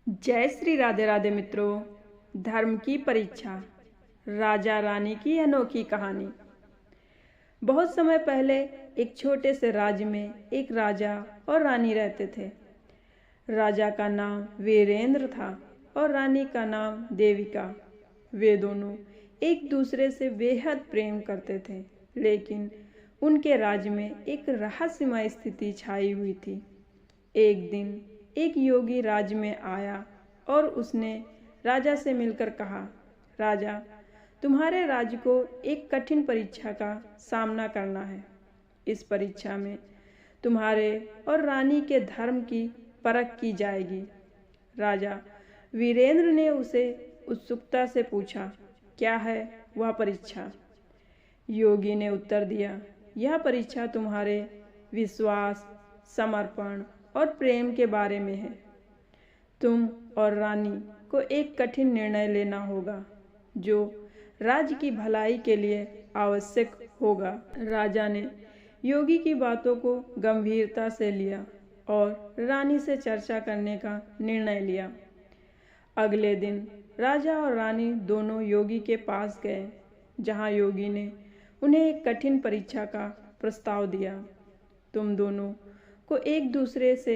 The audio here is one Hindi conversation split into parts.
जय श्री राधे राधे मित्रों। धर्म की परीक्षा, राजा रानी की अनोखी कहानी। बहुत समय पहले एक छोटे से राज्य में एक राजा और रानी रहते थे। राजा का नाम वीरेंद्र था और रानी का नाम देविका। वे दोनों एक दूसरे से बेहद प्रेम करते थे, लेकिन उनके राज्य में एक रहस्यमय स्थिति छाई हुई थी। एक दिन एक योगी राज्य में आया और उसने राजा से मिलकर कहा, राजा, तुम्हारे राज्य को एक कठिन परीक्षा का सामना करना है। इस परीक्षा में तुम्हारे और रानी के धर्म की परख की जाएगी। राजा वीरेंद्र ने उसे उत्सुकता से पूछा, क्या है वह परीक्षा? योगी ने उत्तर दिया, यह परीक्षा तुम्हारे विश्वास, समर्पण और प्रेम के बारे में है। तुम और रानी को एक कठिन निर्णय लेना होगा जो राज्य की भलाई के लिए आवश्यक होगा। राजा ने योगी की बातों को गंभीरता से लिया और रानी से चर्चा करने का निर्णय लिया। अगले दिन राजा और रानी दोनों योगी के पास गए, जहां योगी ने उन्हें एक कठिन परीक्षा का प्रस्ताव दिया। तुम दोनों को एक दूसरे से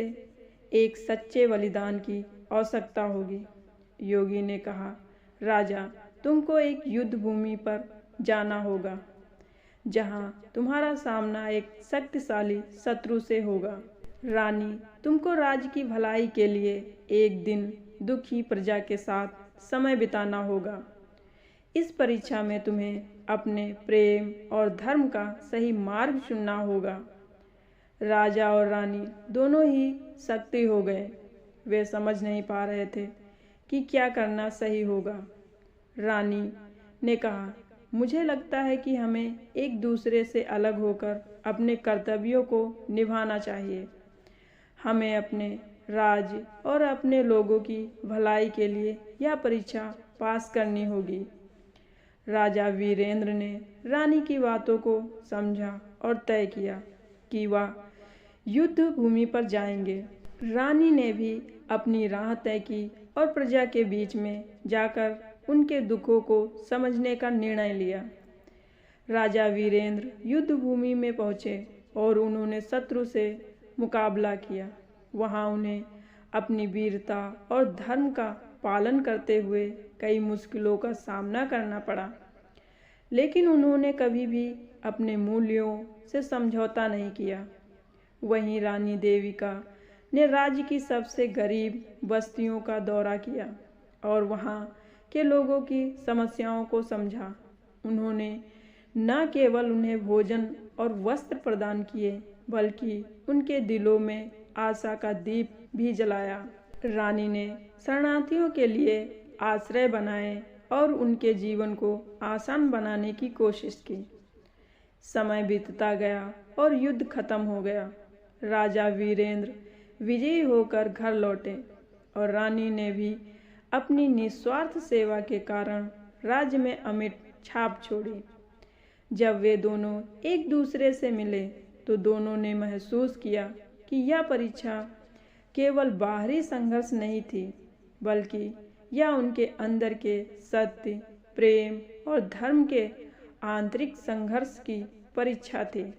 एक सच्चे बलिदान की आवश्यकता होगी। योगी ने कहा, राजा, तुमको एक युद्ध भूमि पर जाना होगा, जहां तुम्हारा सामना एक शक्तिशाली शत्रु से होगा। रानी, तुमको राज्य की भलाई के लिए एक दिन दुखी प्रजा के साथ समय बिताना होगा। इस परीक्षा में तुम्हें अपने प्रेम और धर्म का सही मार्ग चुनना होगा। राजा और रानी दोनों ही शक्ति हो गए। वे समझ नहीं पा रहे थे कि क्या करना सही होगा। रानी ने कहा, मुझे लगता है कि हमें एक दूसरे से अलग होकर अपने कर्तव्यों को निभाना चाहिए। हमें अपने राज्य और अपने लोगों की भलाई के लिए यह परीक्षा पास करनी होगी। राजा वीरेंद्र ने रानी की बातों को समझा और तय किया कि वह युद्ध भूमि पर जाएंगे। रानी ने भी अपनी राह तय की और प्रजा के बीच में जाकर उनके दुखों को समझने का निर्णय लिया। राजा वीरेंद्र युद्ध भूमि में पहुंचे और उन्होंने शत्रु से मुकाबला किया। वहां उन्हें अपनी वीरता और धर्म का पालन करते हुए कई मुश्किलों का सामना करना पड़ा, लेकिन उन्होंने कभी भी अपने मूल्यों से समझौता नहीं किया। वहीं रानी देविका ने राज्य की सबसे गरीब बस्तियों का दौरा किया और वहां के लोगों की समस्याओं को समझा। उन्होंने न केवल उन्हें भोजन और वस्त्र प्रदान किए, बल्कि उनके दिलों में आशा का दीप भी जलाया। रानी ने शरणार्थियों के लिए आश्रय बनाए और उनके जीवन को आसान बनाने की कोशिश की। समय बीतता गया और युद्ध खत्म हो गया। राजा वीरेंद्र विजयी होकर घर लौटे और रानी ने भी अपनी निस्वार्थ सेवा के कारण राज्य में अमिट छाप छोड़ी। जब वे दोनों एक दूसरे से मिले तो दोनों ने महसूस किया कि यह परीक्षा केवल बाहरी संघर्ष नहीं थी, बल्कि यह उनके अंदर के सत्य, प्रेम और धर्म के आंतरिक संघर्ष की परीक्षा थी।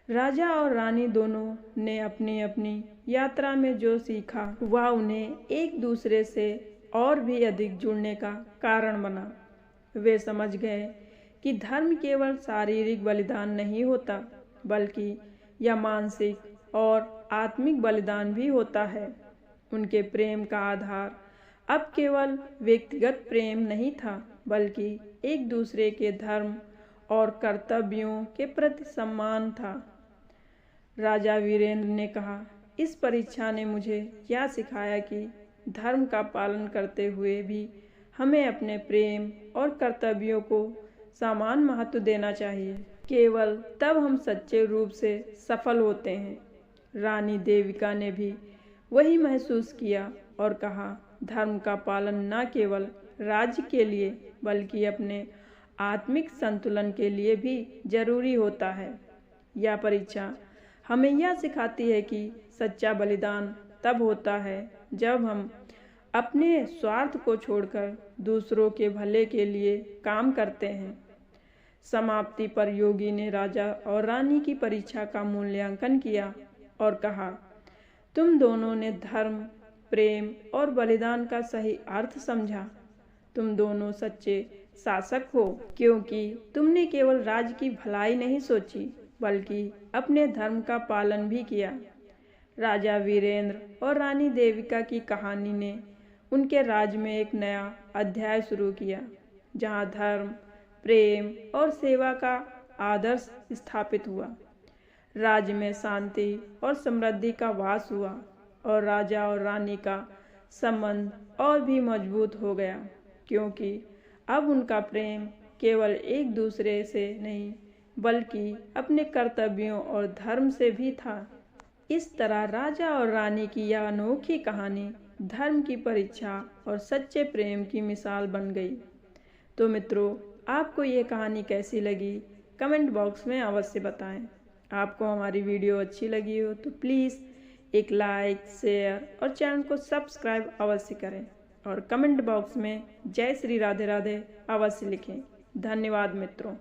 राजा और रानी दोनों ने अपनी अपनी यात्रा में जो सीखा, वह उन्हें एक दूसरे से और भी अधिक जुड़ने का कारण बना। वे समझ गए कि धर्म केवल शारीरिक बलिदान नहीं होता, बल्कि यह मानसिक और आत्मिक बलिदान भी होता है। उनके प्रेम का आधार अब केवल व्यक्तिगत प्रेम नहीं था, बल्कि एक दूसरे के धर्म और कर्तव्यों के प्रति सम्मान था। राजा वीरेंद्र ने कहा, इस परीक्षा ने मुझे यह सिखाया कि धर्म का पालन करते हुए भी हमें अपने प्रेम और कर्तव्यों को समान महत्व देना चाहिए। केवल तब हम सच्चे रूप से सफल होते हैं। रानी देविका ने भी वही महसूस किया और कहा, धर्म का पालन न केवल राज्य के लिए, बल्कि अपने आत्मिक संतुलन के लिए भी जरूरी होता है। यह परीक्षा हमें यह सिखाती है कि सच्चा बलिदान तब होता है जब हम अपने स्वार्थ को छोड़कर दूसरों के भले के लिए काम करते हैं। समाप्ति पर योगी ने राजा और रानी की परीक्षा का मूल्यांकन किया और कहा, तुम दोनों ने धर्म, प्रेम और बलिदान का सही अर्थ समझा। तुम दोनों सच्चे शासक हो, क्योंकि तुमने केवल राज्य की भलाई नहीं सोची बल्कि अपने धर्म का पालन भी किया। राजा वीरेंद्र और रानी देविका की कहानी ने उनके राज्य में एक नया अध्याय शुरू किया, जहां धर्म, प्रेम और सेवा का आदर्श स्थापित हुआ। राज्य में शांति और समृद्धि का वास हुआ और राजा और रानी का संबंध और भी मजबूत हो गया, क्योंकि अब उनका प्रेम केवल एक दूसरे से नहीं बल्कि अपने कर्तव्यों और धर्म से भी था। इस तरह राजा और रानी की यह अनोखी कहानी धर्म की परीक्षा और सच्चे प्रेम की मिसाल बन गई। तो मित्रों, आपको ये कहानी कैसी लगी कमेंट बॉक्स में अवश्य बताएं। आपको हमारी वीडियो अच्छी लगी हो तो प्लीज़ एक लाइक, शेयर और चैनल को सब्सक्राइब अवश्य करें और कमेंट बॉक्स में जय श्री राधे राधे अवश्य लिखें। धन्यवाद मित्रों।